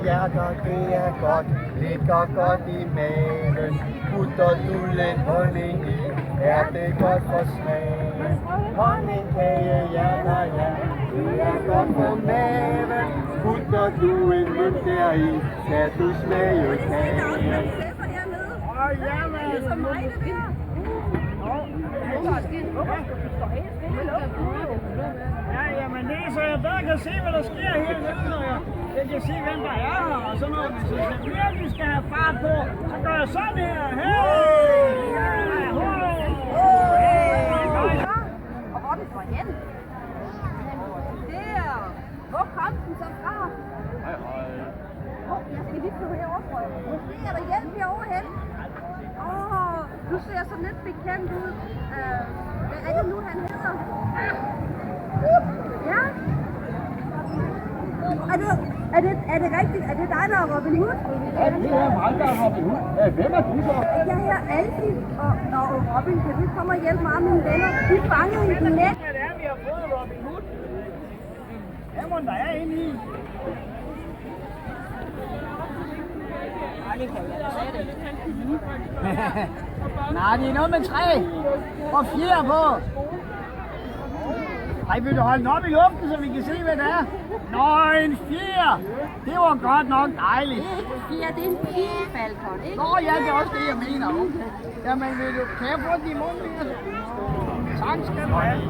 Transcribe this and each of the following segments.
hjerter, det er godt, ligger godt i maven. Putter du lidt honning i, er det godt for smagen. Honningkage, hjerter, ja, det er godt for maven. Putter du en mønt deri, skal du smage kagen. Det er så mig, det der. Ja, jamen det er så jeg bedre kan se, hvad der sker hernede, og jeg kan se, hvem der er her og sådan noget. Men så hvis jeg virkelig skal have fart på, så gør jeg sådan her. Og hvor den går hen? Der. Hvor kom den så fra? Jeg skal lige prøve herovre, tror jeg. Måske er der hjælp herovre hen. Du ser så lidt bekendt ud. Hvad er det nu, han hedder? Ja? Er det rigtigt? Er det dig, der er Robin Hood? Ja, det er mig, der er Robin Hood. Hvem er du så? Jeg hedder Alfie, og Robin, kan du komme og hjælpe mig og mine venner? De er fanget i den net. Hvad det er, vi har fået Robin Hood? Hvad må der er inde i? Nej, det er noget med træ og fjer på. Ej, vil du holde den op i luften, så vi kan se, hvad det er? Nå, en fjer! Det var godt nok dejligt. Ja, det er en pigefalkon, ikke? Nå, ja, det er også det, jeg mener. Okay. Jamen, kan jeg få den i munden? Tak skal du have.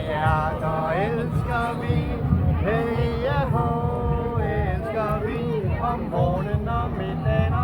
Hjerter elsker vi, heja ho, elsker vi om morgenen og middagen